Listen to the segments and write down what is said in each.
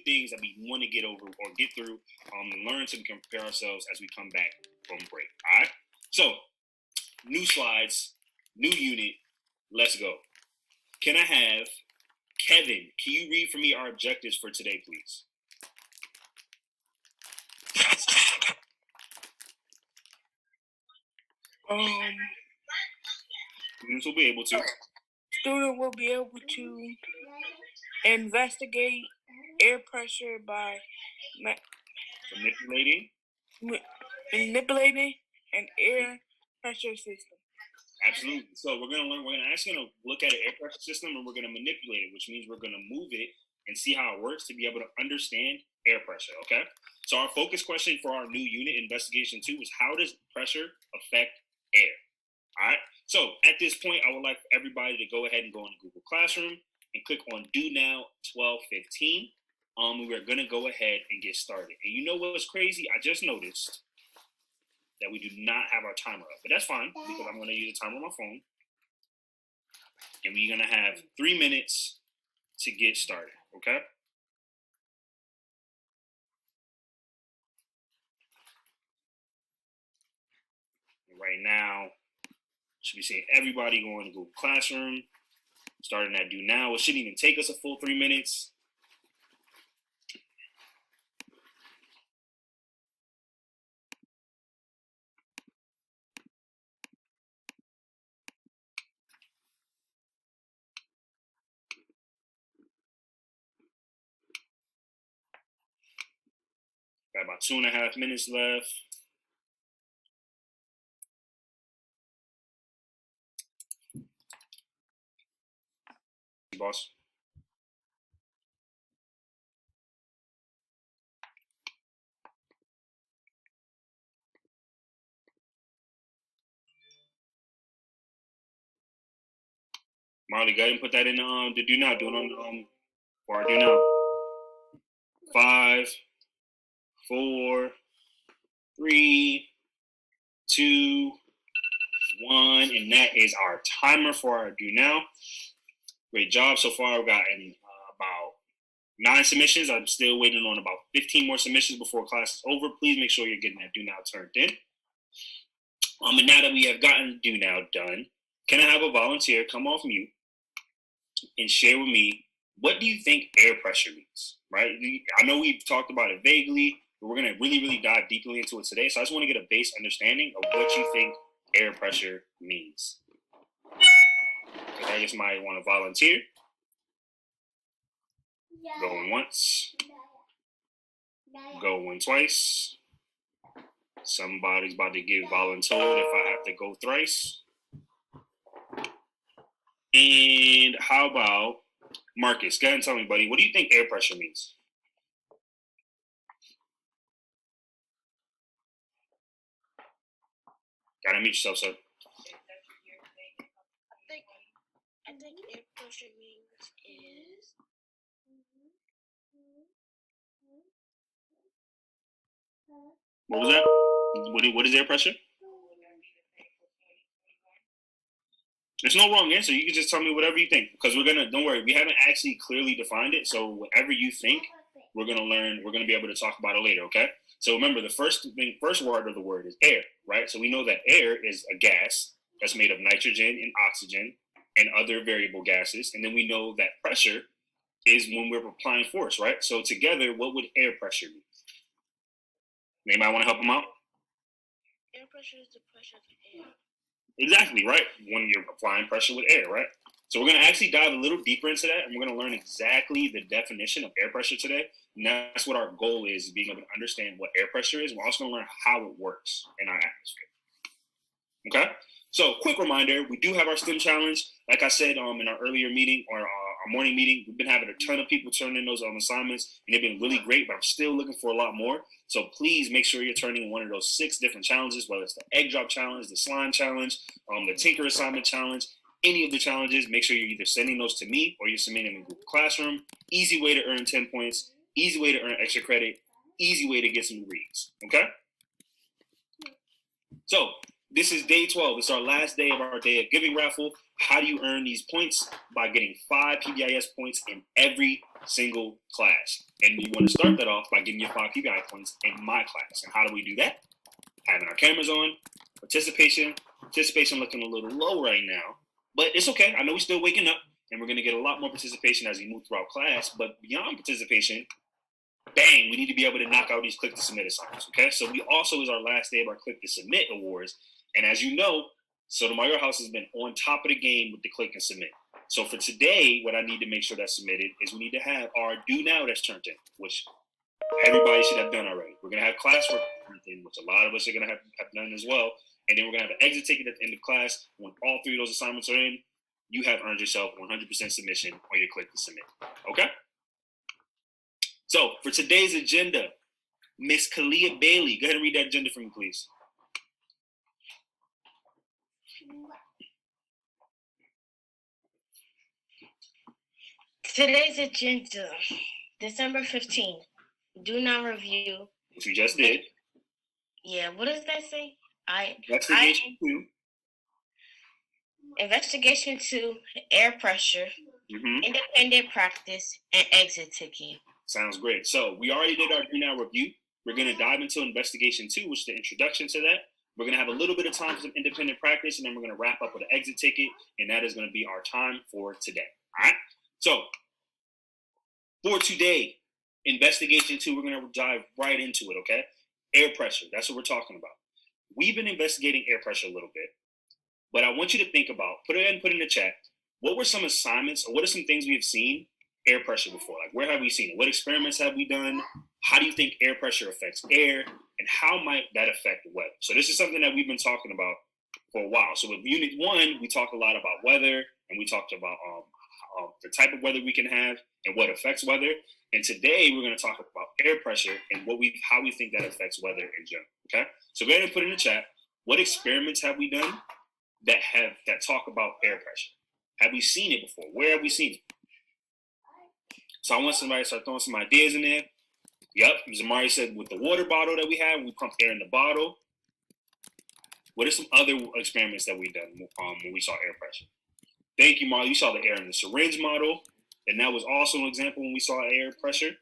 things that we want to get over or get through, learn so we can prepare ourselves as we come back from break. All right? So, new slides, new unit, let's go. Can I have Kevin, can you read for me our objectives for today, please? Students will be able to. Student will be able to investigate air pressure by manipulating an air pressure system. Absolutely. So we're actually gonna look at an air pressure system and we're gonna manipulate it, which means we're gonna move it and see how it works to be able to understand air pressure. Okay. So our focus question for our new unit, investigation 2, is how does pressure affect air? All right. So at this point, I would like for everybody to go ahead and go into Google Classroom and click on Do Now 12:15. We're gonna go ahead and get started. And you know what's crazy? I just noticed that we do not have our timer up, but that's fine because I'm gonna use a timer on my phone. And we're gonna have 3 minutes to get started. Okay. Right now, should be seeing everybody going to Google Classroom, starting at Do Now. It shouldn't even take us a full 3 minutes. Got about 2.5 minutes left. Boss. Marley, go ahead and put that in the Do Now. Do it on for our Do Now. 5, 4, 3, 2, 1, and that is our timer for our Do Now. Great job so far. We've gotten about 9 submissions. I'm still waiting on about 15 more submissions before class is over. Please make sure you're getting that Do Now turned in. And now that we have gotten Do Now done, can I have a volunteer come off mute and share with me, what do you think air pressure means, right? I know we've talked about it vaguely, but we're going to really, really dive deeply into it today. So I just want to get a base understanding of what you think air pressure means. I just might want to volunteer. Going once. Going twice. Somebody's about to get voluntold if I have to go thrice. And how about Marcus? Go ahead and tell me, buddy, what do you think air pressure means? Gotta mute yourself, sir. I think air pressure means is what was that? What is air pressure? There's no wrong answer. You can just tell me whatever you think, because don't worry, we haven't actually clearly defined it. So whatever you think, we're going to be able to talk about it later. Okay. So remember, the first word of the word is air, right? So we know that air is a gas that's made of nitrogen and oxygen and other variable gases. And then we know that pressure is when we're applying force, right? So together, what would air pressure be? Anybody want to help them out? Air pressure is the pressure of the air. Exactly, right? When you're applying pressure with air, right? So we're going to actually dive a little deeper into that, and we're going to learn exactly the definition of air pressure today. And that's what our goal is, being able to understand what air pressure is. We're also going to learn how it works in our atmosphere. Okay? So quick reminder, we do have our STEM challenge. Like I said in our earlier meeting, or our morning meeting, we've been having a ton of people turn in those assignments, and they've been really great, but I'm still looking for a lot more. So please make sure you're turning in one of those 6 different challenges, whether it's the egg drop challenge, the slime challenge, the tinker assignment challenge, any of the challenges. Make sure you're either sending those to me or you're submitting them in Google Classroom. Easy way to earn 10 points, easy way to earn extra credit, easy way to get some reads, okay? So this is day 12. It's our last day of our day of giving raffle. How do you earn these points? By getting 5 PBIS points in every single class. And you want to start that off by getting your 5 PBI points in my class. And how do we do that? Having our cameras on, participation looking a little low right now, but it's okay. I know we're still waking up, and we're going to get a lot more participation as we move throughout class. But beyond participation, bang, we need to be able to knock out these click to submit assignments. Okay, so we also is our last day of our click to submit awards, and as you know, Sotomayor House has been on top of the game with the click and submit. So for today, what I need to make sure that's submitted is we need to have our do now that's turned in, which everybody should have done already. We're going to have classwork, which a lot of us are going to have done as well. And then we're going to have an exit ticket at the end of class. When all 3 of those assignments are in, you have earned yourself 100% submission on your click to submit. Okay? So for today's agenda, Miss Kalia Bailey, go ahead and read that agenda for me, please. Today's agenda, December 15th, do not review. Which we just did. Yeah, what does that say? Investigation 2. Investigation 2, air pressure, independent practice, and exit ticket. Sounds great. So we already did our do now review. We're going to dive into investigation 2, which is the introduction to that. We're going to have a little bit of time for some independent practice, and then we're going to wrap up with an exit ticket, and that is going to be our time for today. All right? So for today, investigation 2, we're going to dive right into it, okay? Air pressure. That's what we're talking about. We've been investigating air pressure a little bit, but I want you to think about, put it in the chat, what were some assignments or what are some things we have seen air pressure before? Like, where have we seen it? What experiments have we done? How do you think air pressure affects air? And how might that affect the weather? So this is something that we've been talking about for a while. So with Unit 1, we talk a lot about weather, and we talked about the type of weather we can have and what affects weather. And today we're going to talk about air pressure and how we think that affects weather in general. Okay? So go ahead and put in the chat, what experiments have we done that talk about air pressure? Have we seen it before? Where have we seen it? So I want somebody to start throwing some ideas in there. Yep, Zamari said with the water bottle that we have, we pump air in the bottle. What are some other experiments that we've done when we saw air pressure? Thank you, Marley. You saw the air in the syringe model, and that was also an example when we saw air pressure.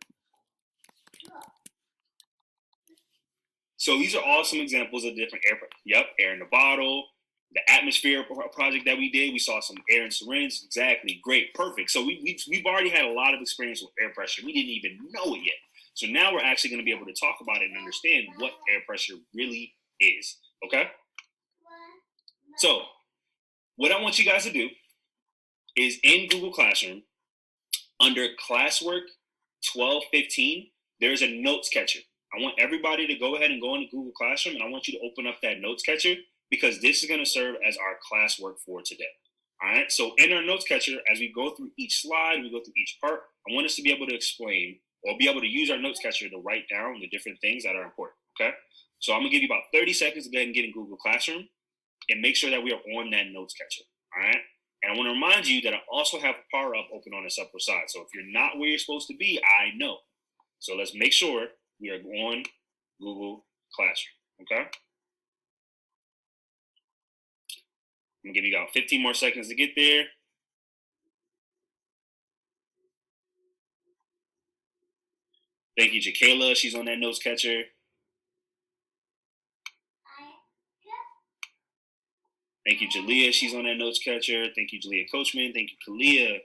So these are all some examples of different air pressure. Yep, air in the bottle. The atmosphere project that we did, we saw some air in syringe. Exactly, great, perfect. So we've already had a lot of experience with air pressure. We didn't even know it yet. So now we're actually going to be able to talk about it and understand what air pressure really is. Okay? So what I want you guys to do is in Google Classroom, under classwork 1215, there's a notes catcher. I want everybody to go ahead and go into Google Classroom, and I want you to open up that notes catcher because this is going to serve as our classwork for today. All right. So in our notes catcher, as we go through each slide, we go through each part, I want us to be able to explain or be able to use our notes catcher to write down the different things that are important. Okay. So I'm going to give you about 30 seconds to go ahead and get in Google Classroom and make sure that we are on that notes catcher. All right. And I want to remind you that I also have Power Up open on this upper side. So if you're not where you're supposed to be, I know. So let's make sure we are on Google Classroom. Okay. I'm going to give you about 15 more seconds to get there. Thank you, Jakayla. She's on that notes catcher. Thank you, Jalea. She's on that notes catcher. Thank you, Jalea Coachman. Thank you, Kalia.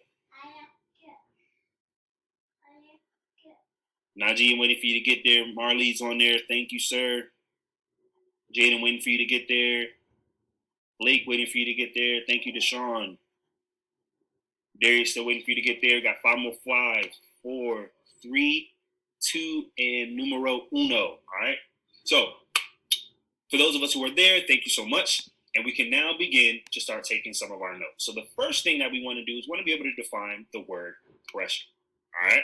Najee, I'm waiting for you to get there. Marley's on there. Thank you, sir. Jaden, waiting for you to get there. Blake, waiting for you to get there. Thank you, Deshaun. Darius, still waiting for you to get there. Got 5 more. 5, 4, 3, 2, and numero uno. All right. So, for those of us who are there, thank you so much. And we can now begin to start taking some of our notes. So the first thing that we want to do is want to be able to define the word pressure. All right.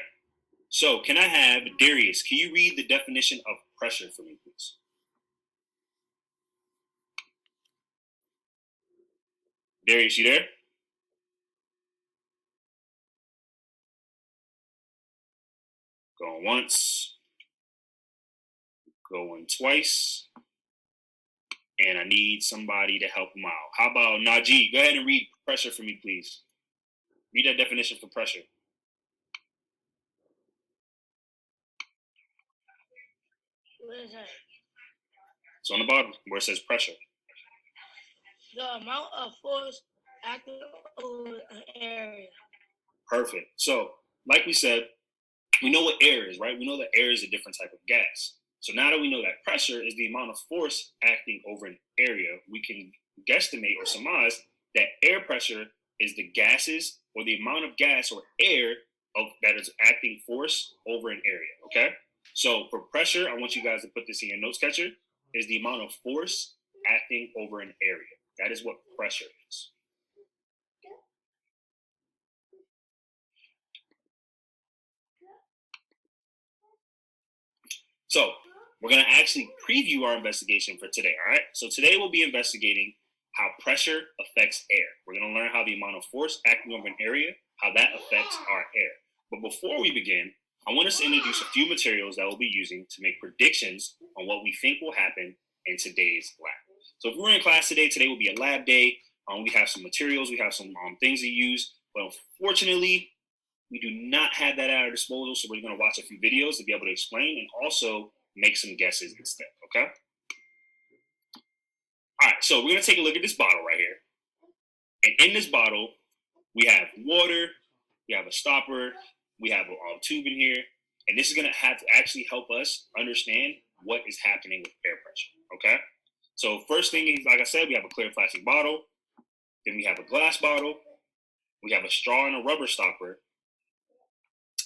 So can I have Darius, can you read the definition of pressure for me, please? Darius, you there? Going once. Going twice. and I need somebody to help him out. How about Najee? Go ahead and read pressure for me, please. Read that definition for pressure. What is that? It's on the bottom where it says pressure. The amount of force acting over an area. Perfect. So, like we said, we know what air is, right? We know that air is a different type of gas. So now that we know that pressure is the amount of force acting over an area, we can guesstimate or surmise that air pressure is the gases or the amount of gas or air that is acting force over an area, okay? So for pressure, I want you guys to put this in your notes catcher, is the amount of force acting over an area. That is what pressure is. So we're going to actually preview our investigation for today, all right? So today we'll be investigating how pressure affects air. We're going to learn how the amount of force acting over an area, how that affects our air. But before we begin, I want us to introduce a few materials that we'll be using to make predictions on what we think will happen in today's lab. So if we're in class today will be a lab day. We have some materials, we have some things to use, but unfortunately, we do not have that at our disposal, so we're going to watch a few videos to be able to explain and also make some guesses instead, okay? All right, so we're going to take a look at this bottle right here. And in this bottle, we have water, we have a stopper, we have a tube in here, and this is going to have to actually help us understand what is happening with air pressure, okay? So first thing is, like I said, we have a clear plastic bottle, then we have a glass bottle, we have a straw and a rubber stopper,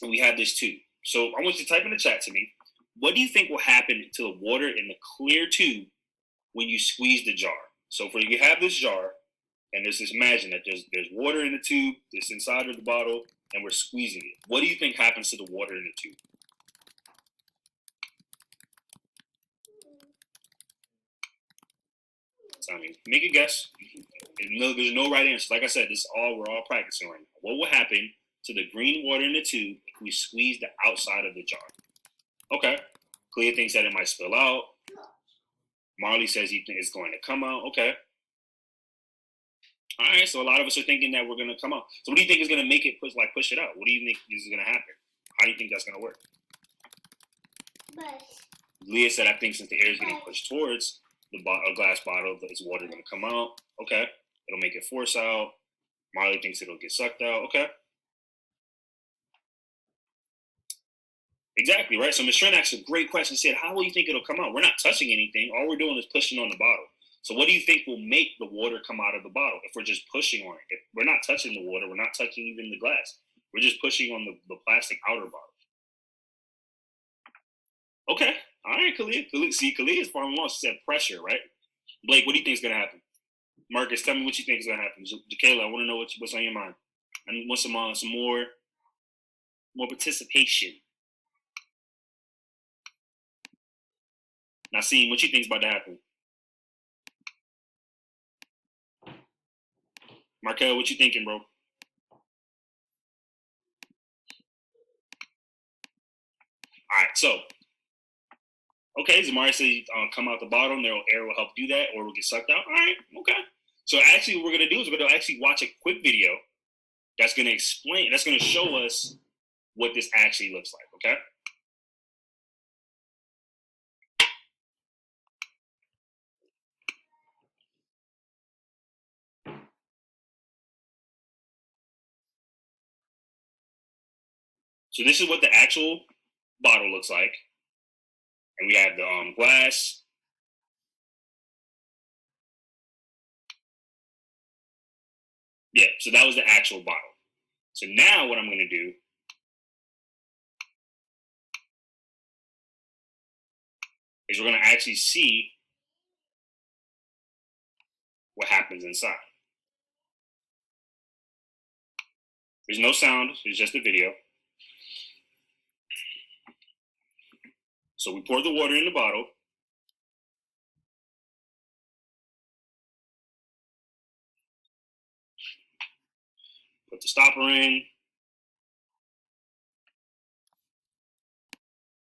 and we have this tube. So I want you to type in the chat to me, what do you think will happen to the water in the clear tube when you squeeze the jar? So for you have this jar, and let's just imagine that there's water in the tube, this inside of the bottle, and we're squeezing it. What do you think happens to the water in the tube? Tell me, make a guess. There's no right answer. Like I said, we're all practicing right now. What will happen to the green water in the tube if we squeeze the outside of the jar? Okay. Clea thinks that it might spill out. Marley says he thinks it's going to come out. Okay. All right. So a lot of us are thinking that we're going to come out. So what do you think is going to make it push it out? What do you think is going to happen? How do you think that's going to work? Leah said, I think since the air is getting pushed towards the glass bottle, this water is going to come out. Okay. It'll make it force out. Marley thinks it'll get sucked out. Okay. Exactly, right? So Ms. Trent asked a great question. She said, how will you think it'll come out? We're not touching anything. All we're doing is pushing on the bottle. So what do you think will make the water come out of the bottle if we're just pushing on it? If we're not touching the water, we're not touching even the glass. We're just pushing on the plastic outer bottle. Okay. All right, Khalid. See, Khalid is following along. She said pressure, right? Blake, what do you think is going to happen? Marcus, tell me what you think is going to happen. Jaquela, I want to know what's on your mind. I want some more participation. Naseem, what you think is about to happen? Markel, what you thinking, bro? All right, so, okay, Zamari said come out the bottom, their air will help do that, or will get sucked out. All right, okay. So actually what we're going to do is we're going to actually watch a quick video that's going to show us what this actually looks like, okay? So this is what the actual bottle looks like. And we have the glass. Yeah, so that was the actual bottle. So now what I'm going to do is we're going to actually see what happens inside. There's no sound, it's just a video. So we pour the water in the bottle. Put the stopper in.